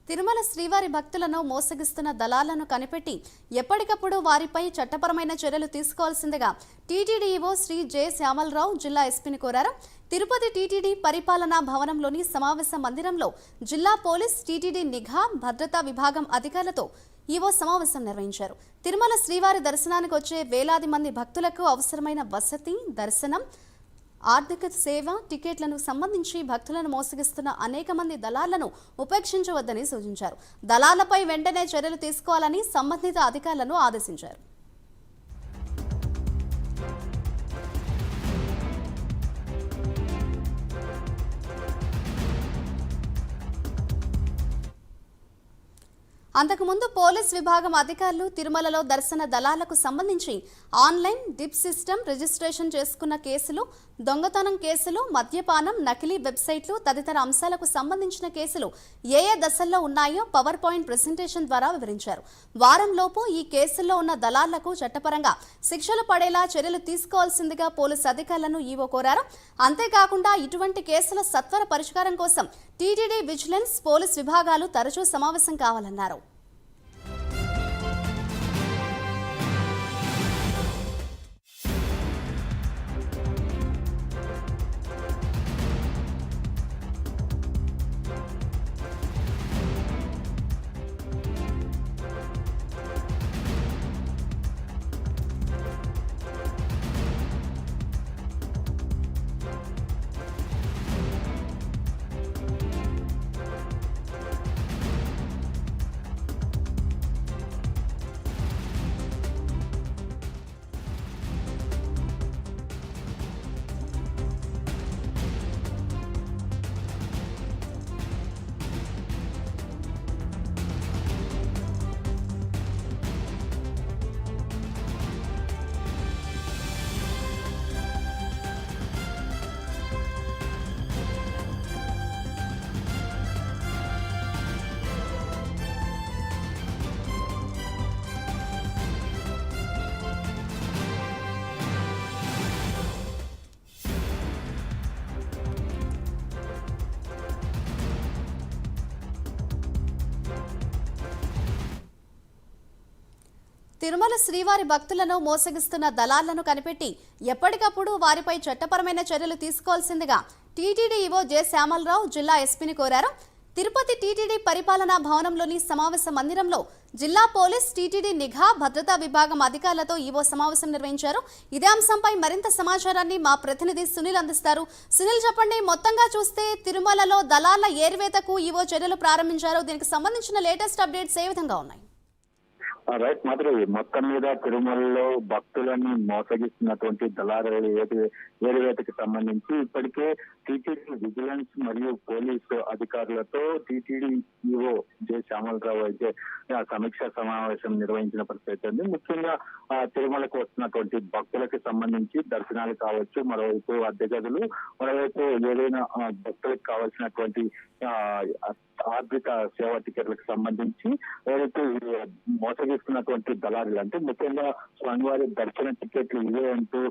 తిరుమల శ్రీవారి భక్తులను మోసగిస్తున్న దళాలను కనిపెట్టి ఎప్పటికప్పుడు వారిపై చట్టపరమైన చర్యలు తీసుకోవాల్సిందిగా TTD EO Shri J Shyamala Rao జిల్లా ఎస్పీని కోరారు. తిరుపతి టీటీడీ పరిపాలనా భవనంలోని సమావేశ మందిరంలో జిల్లా పోలీస్, టీటీడీ నిఘా, భద్రతా విభాగం అధికారులతో ఈవో సమావేశం నిర్వహించారు. తిరుమల శ్రీవారి దర్శనానికి వచ్చే వేలాది మంది భక్తులకు అవసరమైన వసతి, దర్శనం, ఆర్థిక సేవ, టికెట్లను సంబంధించి భక్తులను మోసగిస్తున్న అనేక మంది దళాలను ఉపేక్షించవద్దని సూచించారు. దళాలపై వెంటనే చర్యలు తీసుకోవాలని సంబంధిత అధికారులను ఆదేశించారు. అంతకుముందు పోలీస్ విభాగం అధికారులు తిరుమలలో దర్శన దళాలకు సంబంధించి ఆన్లైన్ డిప్ సిస్టమ్ రిజిస్ట్రేషన్ చేసుకున్న కేసులు, దొంగతనం కేసులు, మద్యపానం, నకిలీ వెబ్సైట్లు తదితర అంశాలకు సంబంధించిన కేసులు ఏ దశల్లో ఉన్నాయో పవర్ పాయింట్ ప్రెజెంటేషన్ ద్వారా వివరించారు. వారంలోపు ఈ కేసుల్లో ఉన్న దళాలకు చట్టపరంగా శిక్షలు పడేలా చర్యలు తీసుకోవాల్సిందిగా పోలీసు అధికారులను ఈవో కోరారు. అంతేకాకుండా ఇటువంటి కేసుల సత్వర పరిష్కారం కోసం టీటీడీ, విజిలెన్స్, పోలీస్ విభాగాలు తరచూ సమావేశం కావాలన్నారు. తిరుమల శ్రీవారి భక్తులను మోసగిస్తున్న దళాలను కనిపెట్టి ఎప్పటికప్పుడు వారిపై చట్టపరమైన చర్యలు తీసుకోవాల్సిందిగా టీటీడీ ఈవో జె శ్యామలరావు జిల్లా ఎస్పీని కోరారు. తిరుపతి టీటీడీ పరిపాలనా భవనంలోని సమావేశ మందిరంలో జిల్లా పోలీస్, టీటీడీ నిఘా, భద్రతా విభాగం అధికారులతో ఈవో సమావేశం నిర్వహించారు. ఇదే అంశంపై మరింత సమాచారాన్ని మా ప్రతినిధి సునీల్ అందిస్తారు. సునీల్, చెప్పండి, మొత్తంగా చూస్తే తిరుమలలో దళాల ఏరివేతకు ఈవో చర్యలు ప్రారంభించారు. దీనికి సంబంధించిన లేటెస్ట్ అప్డేట్స్ ఏ విధంగా ఉన్నాయి? రైట్ మాధురి, మొత్తం మీద తిరుమలలో భక్తులను మోసగిస్తున్నటువంటి దళారుల ఏరివేతకి సంబంధించి ఇప్పటికే టీటీడీ, విజిలెన్స్ మరియు పోలీసు అధికారులతో టీటీడీ ఈవో జె శ్యామలరావు అయితే సమీక్షా సమావేశం నిర్వహించిన పరిస్థితి ఉంది. ముఖ్యంగా తిరుమలకు వస్తున్నటువంటి భక్తులకు సంబంధించి దర్శనాలు కావచ్చు, మరోవైపు అద్దె గదులు, మరోవైపు ఏదైనా భక్తులకు కావాల్సినటువంటి ఆర్థిక సేవా టికెట్లకు సంబంధించి ఏదైతే మోసగిస్తున్నటువంటి దళారులు అంటే ముఖ్యంగా స్వామివారి దర్శన టికెట్లు ఇవే అంటూ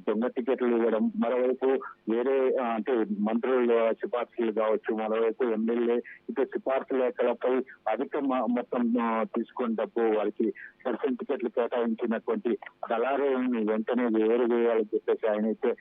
దొంగ టికెట్లు ఇవ్వడం, మరోవైపు వేరే అంటే మంత్రుల సిఫార్సులు కావచ్చు, మరోవైపు ఎమ్మెల్యే ఇటు సిఫార్సు లేఖలపై అధిక మొత్తం తీసుకుని డబ్బు వారికి దర్శన టికెట్లు కేటాయించినటువంటి దళారులను వెంటనే వేరు వేయాలని చెప్పేసి ఆయన అయితే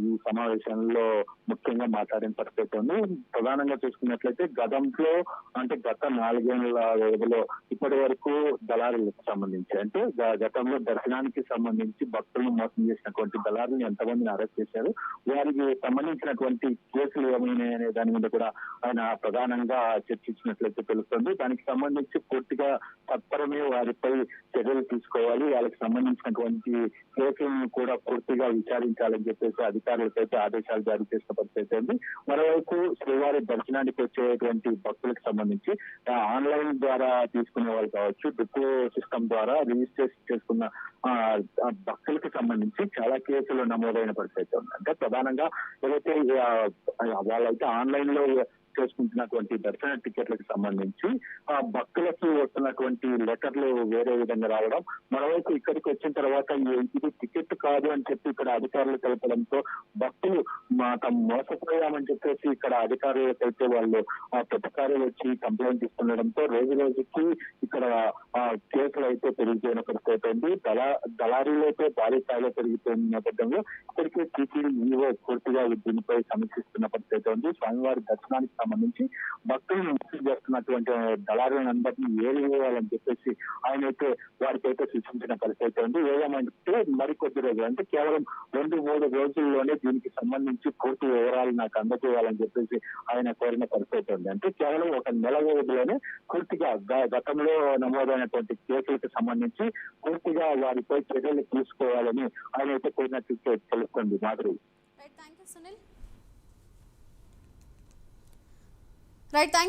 ఈ సమావేశంలో ముఖ్యంగా మాట్లాడిన పరిస్థితి ఉంది. ప్రధానంగా చూసుకున్నట్లయితే గతంలో అంటే గత 4 ఏళ్ల వ్యవధిలో ఇప్పటి వరకు దళారులకు సంబంధించి అంటే గతంలో దర్శనానికి సంబంధించి భక్తులను మోసం చేసినటువంటి దళారులను ఎంతమందిని అరెస్ట్ చేశారు, వారికి సంబంధించినటువంటి కేసులు ఏమైనా అనే దాని మీద కూడా ఆయన ప్రధానంగా చర్చించినట్లయితే తెలుస్తుంది. దానికి సంబంధించి పూర్తిగా తత్పరమే వారిపై చర్యలు తీసుకోవాలి, వాళ్ళకి సంబంధించినటువంటి కేసులను కూడా పూర్తిగా విచారించాలని చెప్పేసి అధికారులకైతే ఆదేశాలు జారీ చేసిన పరిస్థితి ఉంది. మరోవైపు శ్రీవారి దర్శనానికి వచ్చేటువంటి భక్తులకు సంబంధించి ఆన్లైన్ ద్వారా తీసుకునే వాళ్ళు కావచ్చు, డిపో సిస్టమ్ ద్వారా రిజిస్ట్రేషన్ చేసుకున్న భక్తులకు సంబంధించి చాలా కేసులు నమోదైన పరిస్థితి ఉంది. అంటే ప్రధానంగా ఏదైతే వాళ్ళైతే ఆన్లైన్ లో బుక్ చేసుకుంటున్నటువంటి దర్శన టికెట్లకు సంబంధించి ఆ భక్తులకు వస్తున్నటువంటి లెటర్లు వేరే విధంగా రావడం, మరోవైపు ఇక్కడికి వచ్చిన తర్వాత ఇది టికెట్ కాదు అని చెప్పి ఇక్కడ అధికారులు తెలపడంతో భక్తులు తమ మోసపోయామని చెప్పేసి ఇక్కడ అధికారులకైతే వాళ్ళు ప్రతికారులు వచ్చి కంప్లైంట్ ఇస్తుండడంతో రోజు రోజుకి ఇక్కడ కేసులు అయితే పెరిగిపోయిన పరిస్థితి ఉంది. దళారీలు అయితే భారీ స్థాయిలో పెరిగిపోయిన నేపథ్యంలో ఇప్పటికే టీటీడీ ఈవో పూర్తిగా దీనిపై సమీక్షిస్తున్న పరిస్థితి ఉంది. స్వామివారి దర్శనానికి సంబంధించి భక్తులను మోసం చేస్తున్నటువంటి దళారులందరినీ ఏరివేయాలని చెప్పేసి ఆయన అయితే వారికి అయితే సూచించిన పరిస్థితి ఉంది. ఏదేమంటే మరికొద్ది రోజులు అంటే కేవలం 2-3 రోజుల్లోనే దీనికి సంబంధించి పూర్తి వివరాలు నాకు అందజేయాలని చెప్పేసి ఆయన కోరిన పరిస్థితి ఉంది. అంటే కేవలం ఒక నెల వ్యవధిలోనే పూర్తిగా గతంలో నమోదైనటువంటి కేసులకు సంబంధించి పూర్తిగా వారిపై చర్యలు తీసుకోవాలని ఆయన అయితే కోరినట్టు తెలుస్తుంది. Madhuri. Right, thank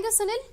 you Sunil.